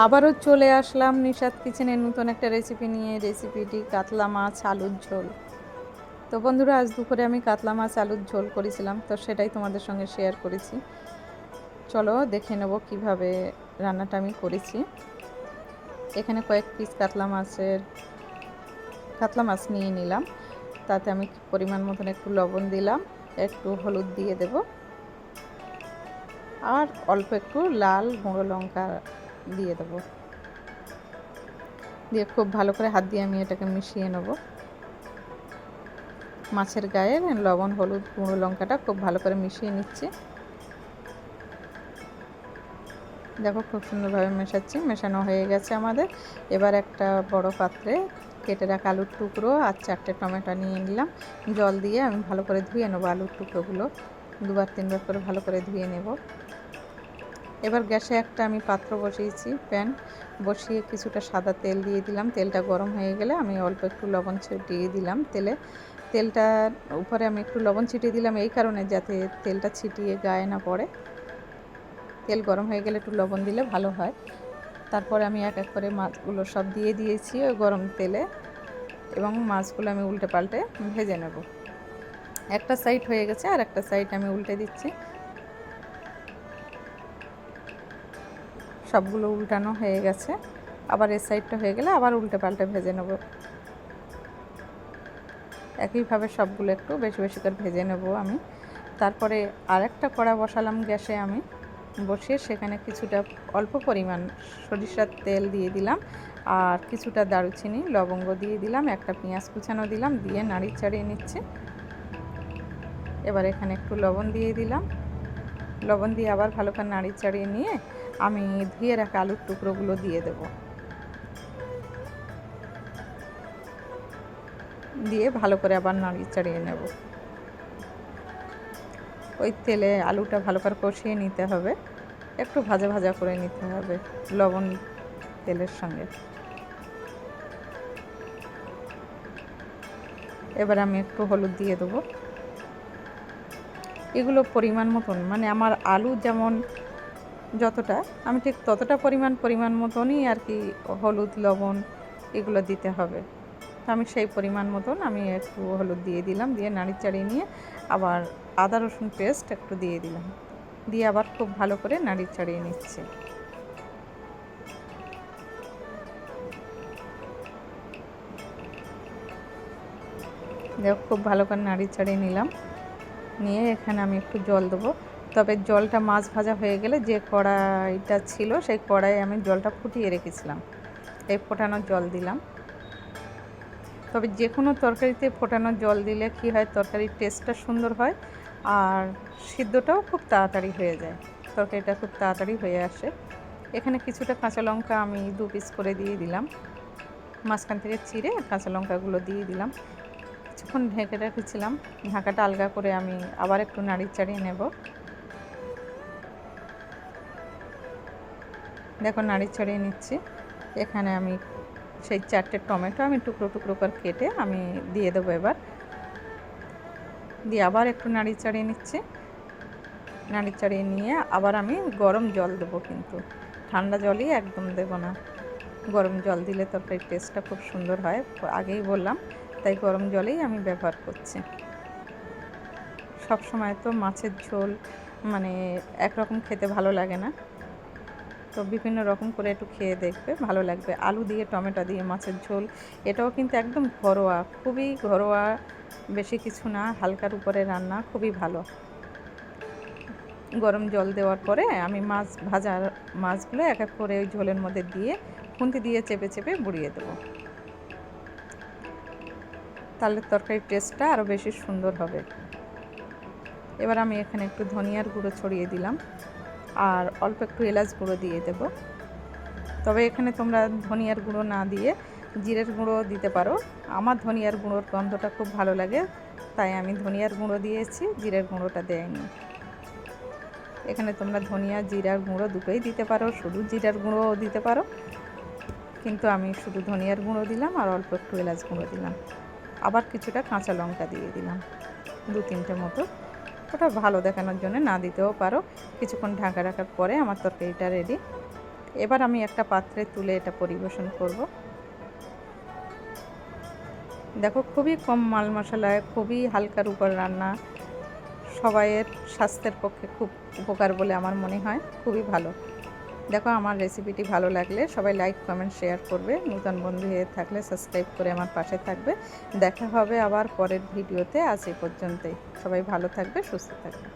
আবারও চলে আসলাম নিশাত কিচেনের নতুন একটা রেসিপি নিয়ে। রেসিপিটি কাতলা মাছ আলুর ঝোল। তো বন্ধুরা, আজ দুপুরে আমি কাতলা মাছ আলুর ঝোল করেছিলাম, তো সেটাই তোমাদের সঙ্গে শেয়ার করেছি। চলো দেখে নেব কিভাবে রান্নাটা আমি করেছি। এখানে কয়েক পিস কাতলা মাছ নিয়ে নিলাম। তাতে আমি পরিমাণ মতন একটু লবণ দিলাম, একটু হলুদ দিয়ে দেব, আর অল্প একটু লাল গুঁড়ো লঙ্কা দিয়ে দেবো। দিয়ে খুব ভালো করে হাত দিয়ে আমি এটাকে মিশিয়ে নেব। মাছের গায়ে লবণ হলুদ গুঁড়ো লঙ্কাটা খুব ভালো করে মিশিয়ে নিচ্ছি। দেখো খুব সুন্দরভাবে মেশানো হয়ে গেছে আমাদের। এবার একটা বড় পাত্রে কেটে রাখা আলুর টুকরো আর 4টে টমেটো নিয়ে নিলাম। জল দিয়ে আমি ভালো করে ধুয়ে নেবো আলুর টুকরোগুলো, 2-3 বার করে ভালো করে ধুয়ে নেব। এবার গ্যাসে একটা আমি পাত্র বসিয়েছি, প্যান বসিয়ে কিছুটা সাদা তেল দিয়ে দিলাম। তেলটা গরম হয়ে গেলে আমি অল্প একটু লবণ ছিটিয়ে দিলাম তেলটার উপরে আমি একটু লবণ ছিটিয়ে দিলাম এই কারণে, যাতে তেলটা ছিটিয়ে গায়ে না পড়ে। তেল গরম হয়ে গেলে একটু লবণ দিলে ভালো হয়। তারপরে আমি এক এক করে মাছগুলো সব দিয়ে দিয়েছি ওই গরম তেলে, এবং মাছগুলো আমি উল্টে পাল্টে ভেজে নেব। একটা সাইড হয়ে গেছে, আর একটা সাইড আমি উল্টে দিচ্ছি। সবগুলো উল্টানো হয়ে গেছে, আবার এই সাইডটা হয়ে গেলে আবার উল্টে পাল্টে ভেজে নেব। একইভাবে সবগুলো একটু বেশি বেশি করে ভেজে নেব আমি। তারপরে আরেকটা কড়া বসালাম গ্যাসে, আমি বসিয়ে সেখানে কিছুটা অল্প পরিমাণ সরিষার তেল দিয়ে দিলাম, আর কিছুটা দারুচিনি লবঙ্গ দিয়ে দিলাম, একটা পেঁয়াজ কুচানো দিলাম, দিয়ে নাড়ি চাড়িয়ে নিচ্ছি। এবার এখানে একটু লবণ দিয়ে দিলাম, লবণ দিয়ে আবার ভালো করে নাড়ি চাড়িয়ে নিয়ে আমি ধুয়ে রাখা আলুর টুকরোগুলো দিয়ে দেব। দিয়ে ভালো করে আবার নাড়ি চাড়িয়ে নেব। ওই তেলে আলুটা ভালো করে কষিয়ে নিতে হবে, একটু ভাজা ভাজা করে নিতে হবে লবণ তেলের সঙ্গে। এবার আমি একটু হলুদ দিয়ে দেবো। এগুলো পরিমাণ মতন, মানে আমার আলু যেমন যতটা, আমি ঠিক ততটা পরিমাণ মতনই আর কি হলুদ লবণ এগুলো দিতে হবে। তো আমি সেই পরিমাণ মতন আমি একটু হলুদ দিয়ে দিলাম, দিয়ে নাড়ি চাড়িয়ে নিয়ে আবার আদা রসুন পেস্ট একটু দিয়ে দিলাম, দিয়ে আবার খুব ভালো করে নাড়ি চাড়িয়ে নিচ্ছি। দেখো খুব ভালো করে নাড়ি চাড়িয়ে নিলাম, নিয়ে এখানে আমি একটু জল দেবো। তবে জলটা মাছ ভাজা হয়ে গেলে যে কড়াইটা ছিল সেই কড়াইয়ে আমি জলটা ফুটিয়ে রেখেছিলাম, এই ফোটানোর জল দিলাম। তবে যে কোনো তরকারিতে ফোটানোর জল দিলে কী হয়, তরকারির টেস্টটা সুন্দর হয়, আর সিদ্ধটাও খুব তাড়াতাড়ি হয়ে যায়, তরকারিটা খুব তাড়াতাড়ি হয়ে আসে। এখানে কিছুটা কাঁচা লঙ্কা আমি 2 পিস করে দিয়ে দিলাম, মাঝখান থেকে চিড়ে কাঁচা লঙ্কাগুলো দিয়ে দিলাম। কিছুক্ষণ ঢেকে রেখেছিলাম, ঢাকাটা আলগা করে আমি আবার একটু নাড়ি চাড়িয়ে নেব। দেখো নাড়ি চাড়িয়ে নিচ্ছি। এখানে আমি সেই 4টে টমেটো আমি টুকরো টুকরো করে কেটে আমি দিয়ে দেবো। এবার দিয়ে আবার একটু নাড়ি চাড়িয়ে নিচ্ছি। নাড়ি চাড়িয়ে নিয়ে আবার আমি গরম জল দেবো, কিন্তু ঠান্ডা জলই একদম দেবো না। গরম জল দিলে তরকারির টেস্টটা খুব সুন্দর হয়, আগেই বললাম, তাই গরম জলেই আমি ব্যবহার করছি। সব সময় তো মাছের ঝোল মানে একরকম খেতে ভালো লাগে না, তো বিভিন্ন রকম করে একটু খেয়ে দেখবে, ভালো লাগবে। আলু দিয়ে টমেটো দিয়ে মাছের ঝোল, এটাও কিন্তু একদম ঘরোয়া, খুবই ঘরোয়া, বেশি কিছু না, হালকার উপরে রান্না, খুবই ভালো। গরম জল দেওয়ার পরে আমি মাছগুলো এক এক করে ওই ঝোলের মধ্যে দিয়ে খুন্তি দিয়ে চেপে চেপে বুড়িয়ে দেবো, তাহলে তরকারির টেস্টটা আরও বেশি সুন্দর হবে। এবার আমি এখানে একটু ধনিয়ার গুঁড়ো ছড়িয়ে দিলাম, আর অল্প একটু এলাচ গুঁড়ো দিয়ে দেব। তবে এখানে তোমরা ধনিয়ার গুঁড়ো না দিয়ে জিরের গুঁড়ো দিতে পারো। আমার ধনিয়ার গুঁড়োর গন্ধটা খুব ভালো লাগে, তাই আমি ধনিয়ার গুঁড়ো দিয়েছি, জিরের গুঁড়োটা দেয়নি। এখানে তোমরা ধনিয়া জিরার গুঁড়ো দুটোই দিতে পারো, শুধু জিরার গুঁড়োও দিতে পারো, কিন্তু আমি শুধু ধনিয়ার গুঁড়ো দিলাম আর অল্প একটু এলাচ গুঁড়ো দিলাম। আবার কিছুটা কাঁচা লঙ্কা দিয়ে দিলাম, 2-3টে মতো। ওটা ভালো দেখানোর জন্য না দিতেও পারো। কিছুক্ষণ ঢাকা রাখার পরে আমার তরকারিটা রেডি। এবার আমি একটা পাত্রে তুলে এটা পরিবেশন করব। দেখো খুবই কম মাল মশলায় খুবই হালকার উপর রান্না, সবাইয়ের স্বাস্থ্যের পক্ষে খুব উপকার বলে আমার মনে হয়, খুবই ভালো। দেখো আমার রেসিপিটি ভালো লাগলে সবাই লাইক কমেন্ট শেয়ার করবে, নতুন বন্ধু হয়ে থাকলে সাবস্ক্রাইব করে আমার পাশে থাকবে। দেখা হবে আবার পরের ভিডিওতে। আজ এই পর্যন্তই। সবাই ভালো থাকবে, সুস্থ থাকবে।